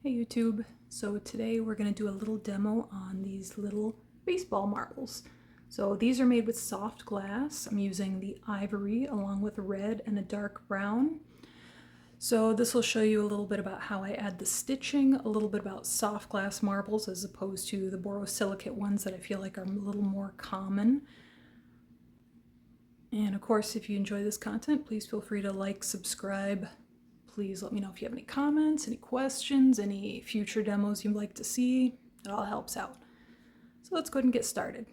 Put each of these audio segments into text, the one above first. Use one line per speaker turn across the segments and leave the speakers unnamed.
Hey YouTube, so today we're going to do a little demo on these little baseball marbles. So these are made with soft glass. I'm using the ivory along with red and a dark brown. So this will show you a little bit about how I add the stitching, a little bit about soft glass marbles as opposed to the borosilicate ones that I feel like are a little more common. And of course, if you enjoy this content, please feel free to like, subscribe. Please let me know if you have any comments, any questions, any future demos you'd like to see. It all helps out. So let's go ahead and get started.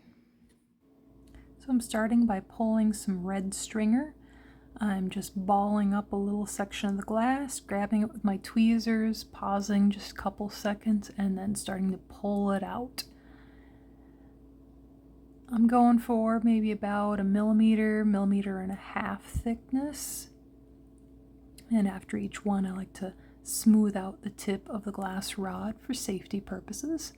So I'm starting by pulling some red stringer. I'm just balling up a little section of the glass, grabbing it with my tweezers, pausing just a couple seconds, and then starting to pull it out. I'm going for maybe about a millimeter and a half thickness. And after each one, I like to smooth out the tip of the glass rod for safety purposes.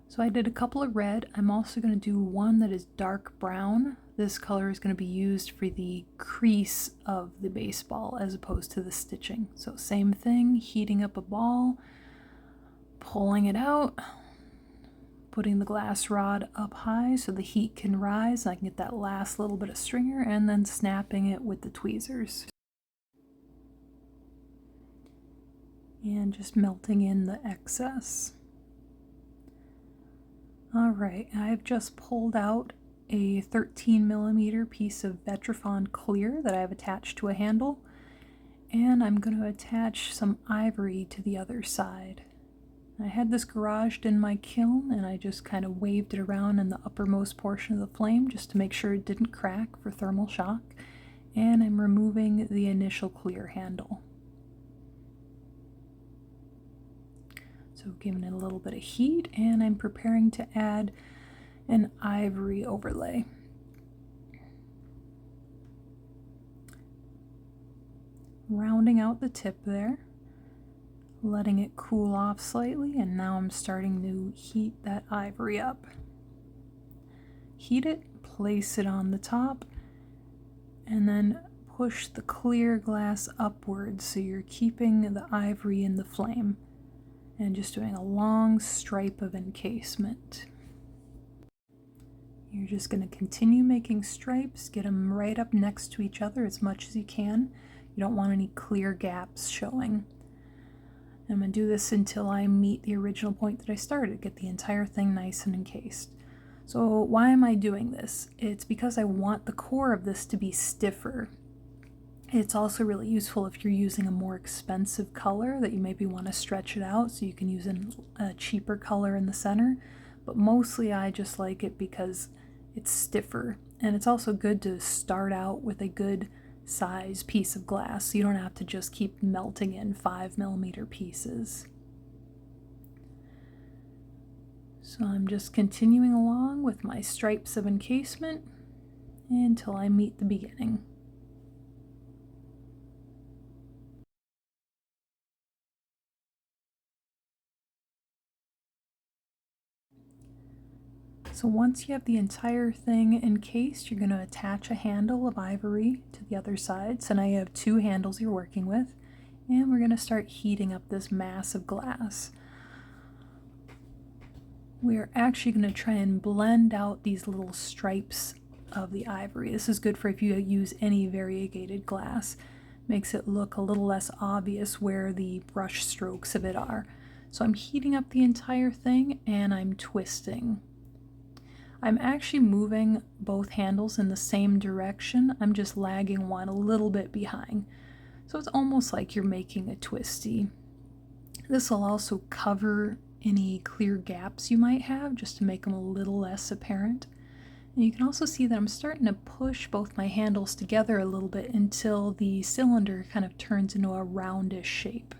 So I did a couple of red. I'm also going to do one that is dark brown. This color is going to be used for the crease of the baseball as opposed to the stitching. So same thing, heating up a ball, pulling it out, putting the glass rod up high so the heat can rise. I can get that last little bit of stringer and then snapping it with the tweezers. And just melting in the excess. Alright, I've just pulled out a 13mm piece of vetrofond clear that I've attached to a handle, and I'm going to attach some ivory to the other side. I had this garaged in my kiln, and I just kind of waved it around in the uppermost portion of the flame just to make sure it didn't crack for thermal shock, and I'm removing the initial clear handle. So giving it a little bit of heat, and I'm preparing to add an ivory overlay. Rounding out the tip there, letting it cool off slightly, and now I'm starting to heat that ivory up. Heat it, place it on the top, and then push the clear glass upwards so you're keeping the ivory in the flame. And just doing a long stripe of encasement. You're just going to continue making stripes, get them right up next to each other as much as you can. You don't want any clear gaps showing. I'm going to do this until I meet the original point that I started, get the entire thing nice and encased. So why am I doing this? It's because I want the core of this to be stiffer. It's also really useful if you're using a more expensive color that you maybe want to stretch it out, so you can use a cheaper color in the center. But mostly I just like it because it's stiffer. And it's also good to start out with a good size piece of glass, so you don't have to just keep melting in 5mm pieces. So I'm just continuing along with my stripes of encasement until I meet the beginning. So once you have the entire thing encased, you're going to attach a handle of ivory to the other side. So now you have two handles you're working with, and we're going to start heating up this mass of glass. We're actually going to try and blend out these little stripes of the ivory. This is good for if you use any variegated glass. Makes it look a little less obvious where the brush strokes of it are. So I'm heating up the entire thing and I'm twisting. I'm actually moving both handles in the same direction. I'm just lagging one a little bit behind. So it's almost like you're making a twisty. This will also cover any clear gaps you might have just to make them a little less apparent. And you can also see that I'm starting to push both my handles together a little bit until the cylinder kind of turns into a roundish shape.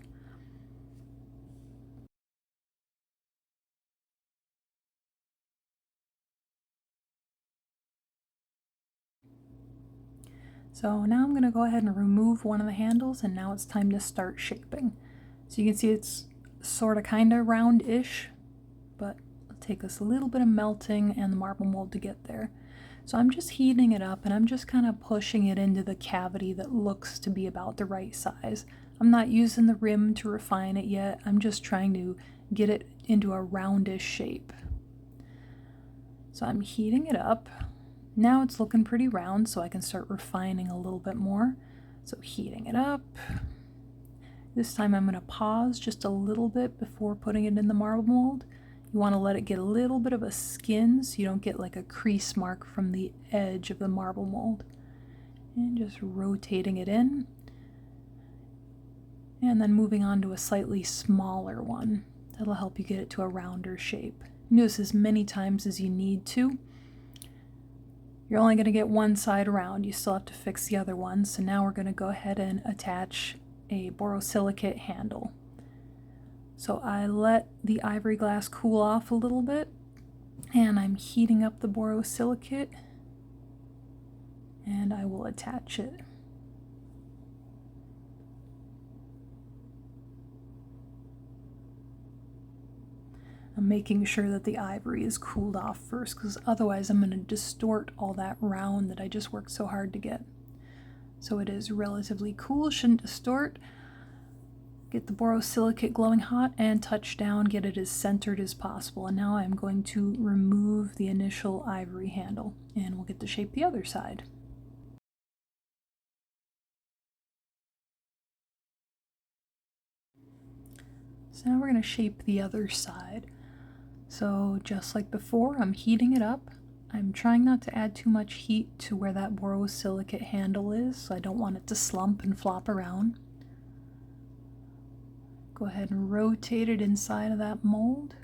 So now I'm going to go ahead and remove one of the handles, and now it's time to start shaping. So you can see it's sort of kind of round-ish, but it'll take us a little bit of melting and the marble mold to get there. So I'm just heating it up, and I'm just kind of pushing it into the cavity that looks to be about the right size. I'm not using the rim to refine it yet. I'm just trying to get it into a roundish shape. So I'm heating it up. Now it's looking pretty round, so I can start refining a little bit more. So heating it up. This time I'm going to pause just a little bit before putting it in the marble mold. You want to let it get a little bit of a skin so you don't get like a crease mark from the edge of the marble mold. And just rotating it in. And then moving on to a slightly smaller one. That'll help you get it to a rounder shape. You do this as many times as you need to. You're only going to get one side around. You still have to fix the other one. So now we're going to go ahead and attach a borosilicate handle. So I let the ivory glass cool off a little bit, and I'm heating up the borosilicate, and I will attach it. I'm making sure that the ivory is cooled off first, because otherwise I'm going to distort all that round that I just worked so hard to get. So it is relatively cool, shouldn't distort. Get the borosilicate glowing hot and touch down, get it as centered as possible. And now I'm going to remove the initial ivory handle, and we'll get to shape the other side. So now we're going to shape the other side. So just like before, I'm heating it up. I'm trying not to add too much heat to where that borosilicate handle is, so I don't want it to slump and flop around. Go ahead and rotate it inside of that mold.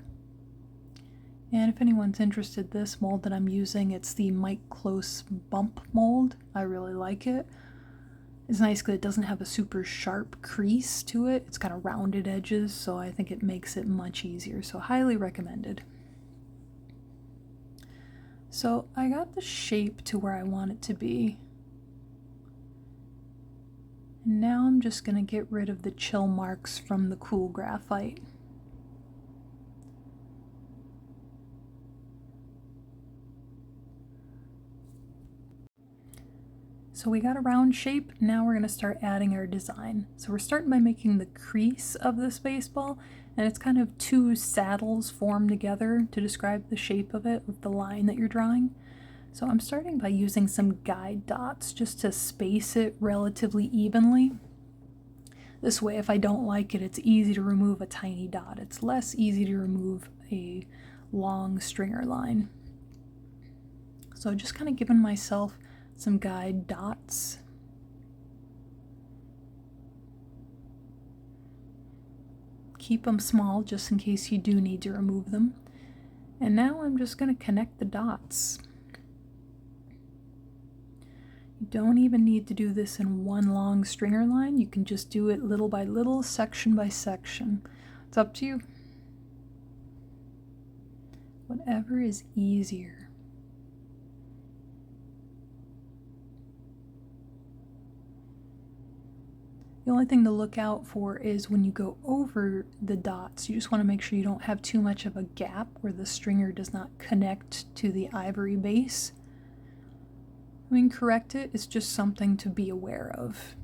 And if anyone's interested, this mold that I'm using, it's the Mike Close Bump mold. I really like it. It's nice because it doesn't have a super sharp crease to it. It's kind of rounded edges, so I think it makes it much easier. So highly recommended. So I got the shape to where I want it to be. And now I'm just going to get rid of the chill marks from the cool graphite. So we got a round shape, now we're going to start adding our design. So we're starting by making the crease of this baseball, and it's kind of two saddles formed together to describe the shape of it with the line that you're drawing. So I'm starting by using some guide dots just to space it relatively evenly. This way, if I don't like it, it's easy to remove a tiny dot. It's less easy to remove a long stringer line. So just kind of giving myself some guide dots. Keep them small just in case you do need to remove them. And now I'm just going to connect the dots. You don't even need to do this in one long stringer line. You can just do it little by little, section by section. It's up to you. Whatever is easier. The only thing to look out for is when you go over the dots, you just want to make sure you don't have too much of a gap where the stringer does not connect to the ivory base. I mean, correct it, it's just something to be aware of.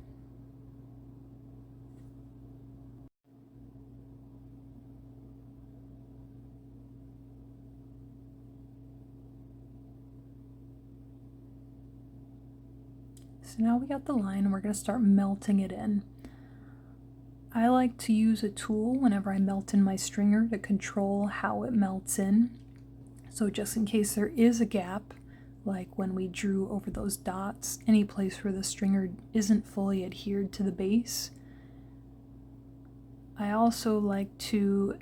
So now we got the line and we're going to start melting it in. I like to use a tool whenever I melt in my stringer to control how it melts in. So just in case there is a gap, like when we drew over those dots, any place where the stringer isn't fully adhered to the base. I also like to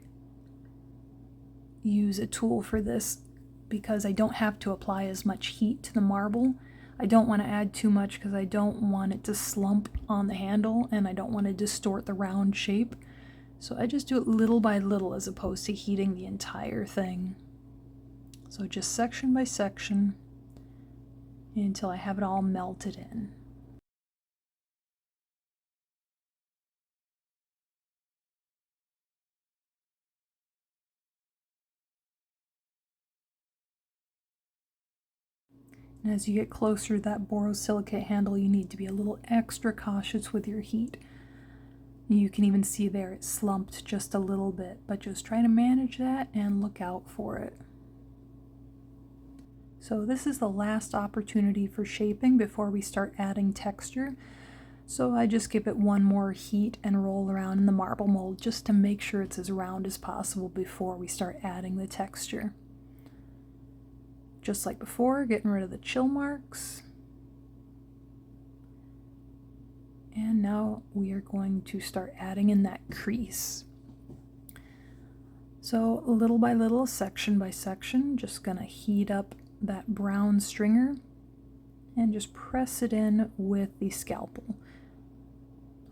use a tool for this because I don't have to apply as much heat to the marble. I don't want to add too much because I don't want it to slump on the handle and I don't want to distort the round shape. So I just do it little by little as opposed to heating the entire thing. So just section by section until I have it all melted in. And as you get closer to that borosilicate handle, you need to be a little extra cautious with your heat. You can even see there it slumped just a little bit, but just try to manage that and look out for it. So this is the last opportunity for shaping before we start adding texture. So I just give it one more heat and roll around in the marble mold just to make sure it's as round as possible before we start adding the texture. Just like before, getting rid of the chill marks. And now we are going to start adding in that crease. So little by little, section by section, just gonna heat up that brown stringer and just press it in with the scalpel,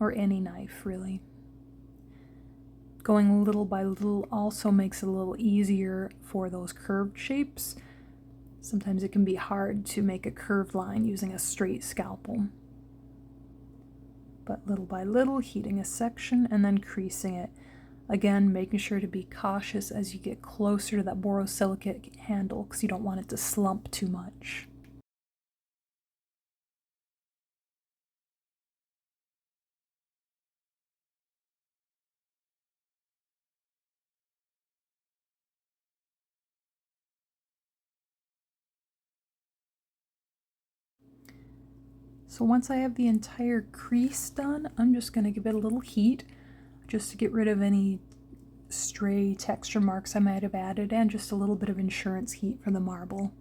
or any knife really. Going little by little also makes it a little easier for those curved shapes. Sometimes it can be hard to make a curved line using a straight scalpel. But little by little, heating a section and then creasing it. Again, making sure to be cautious as you get closer to that borosilicate handle because you don't want it to slump too much. So once I have the entire crease done, I'm just going to give it a little heat just to get rid of any stray texture marks I might have added and just a little bit of insurance heat for the marble.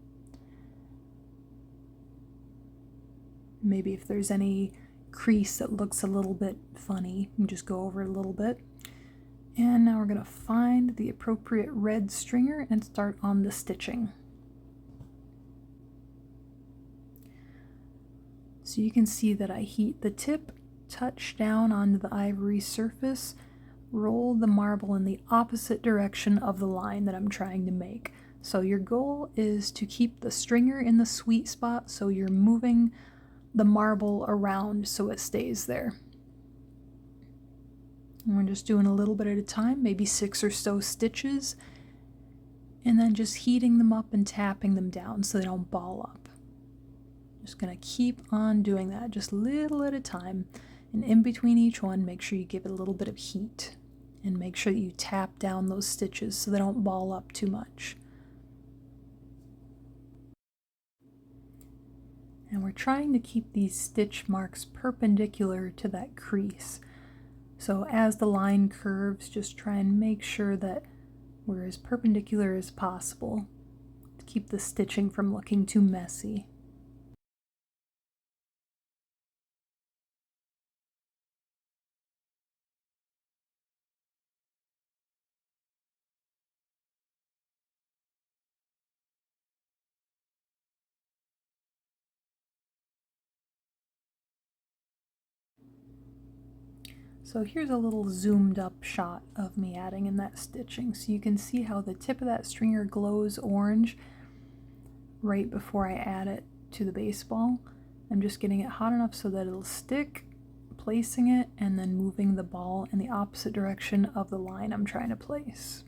Maybe if there's any crease that looks a little bit funny, you can just go over it a little bit. And now we're going to find the appropriate red stringer and start on the stitching. So you can see that I heat the tip, touch down onto the ivory surface, roll the marble in the opposite direction of the line that I'm trying to make. So your goal is to keep the stringer in the sweet spot, so you're moving the marble around so it stays there. And we're just doing a little bit at a time, maybe 6 or so stitches, and then just heating them up and tapping them down so they don't ball up. Just gonna keep on doing that, just little at a time. And in between each one, make sure you give it a little bit of heat. And make sure that you tap down those stitches so they don't ball up too much. And we're trying to keep these stitch marks perpendicular to that crease. So as the line curves, just try and make sure that we're as perpendicular as possible to keep the stitching from looking too messy. So here's a little zoomed up shot of me adding in that stitching. So you can see how the tip of that stringer glows orange right before I add it to the baseball. I'm just getting it hot enough so that it'll stick, placing it, and then moving the ball in the opposite direction of the line I'm trying to place.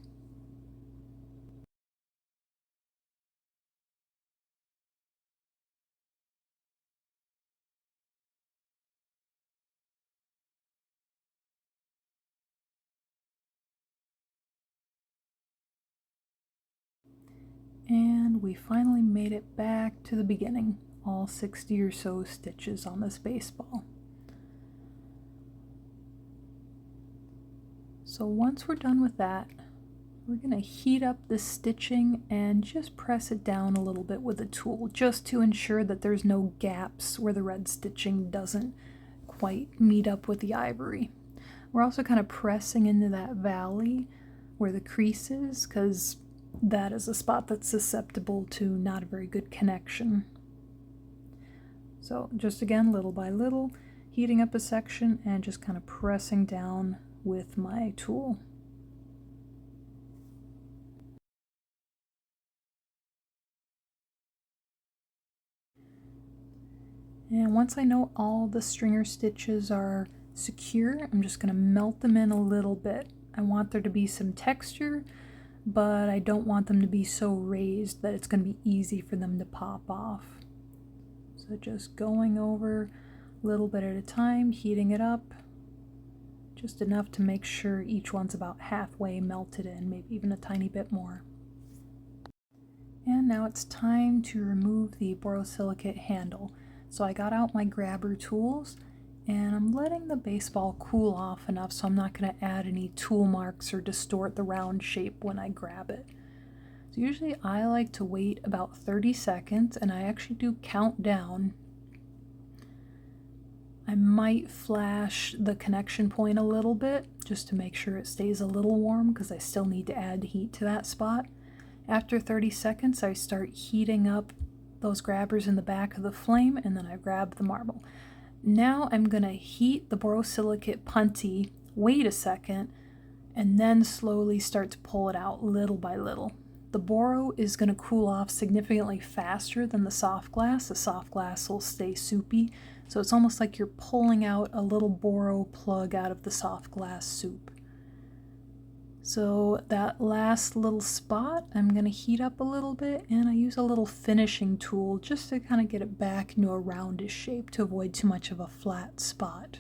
And we finally made it back to the beginning, all 60 or so stitches on this baseball. So once we're done with that, we're going to heat up the stitching and just press it down a little bit with a tool, just to ensure that there's no gaps where the red stitching doesn't quite meet up with the ivory. We're also kind of pressing into that valley where the crease is, because that is a spot that's susceptible to not a very good connection. So just again, little by little, heating up a section and just kind of pressing down with my tool. And once I know all the stringer stitches are secure, I'm just going to melt them in a little bit. I want there to be some texture, but I don't want them to be so raised that it's going to be easy for them to pop off. So just going over a little bit at a time, heating it up, Just enough to make sure each one's about halfway melted in, maybe even a tiny bit more. And now it's time to remove the borosilicate handle. So I got out my grabber tools, and I'm letting the baseball cool off enough so I'm not going to add any tool marks or distort the round shape when I grab it. So usually I like to wait about 30 seconds, and I actually do count down. I might flash the connection point a little bit just to make sure it stays a little warm because I still need to add heat to that spot. After 30 seconds, I start heating up those grabbers in the back of the flame, and then I grab the marble. Now I'm going to heat the borosilicate punty, wait a second, and then slowly start to pull it out little by little. The boro is going to cool off significantly faster than the soft glass. The soft glass will stay soupy, so it's almost like you're pulling out a little boro plug out of the soft glass soup. So that last little spot, I'm going to heat up a little bit, and I use a little finishing tool just to kind of get it back into a roundish shape to avoid too much of a flat spot.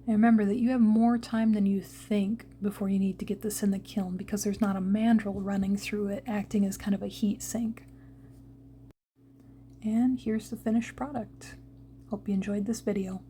And remember that you have more time than you think before you need to get this in the kiln because there's not a mandrel running through it, acting as kind of a heat sink. And here's the finished product. Hope you enjoyed this video.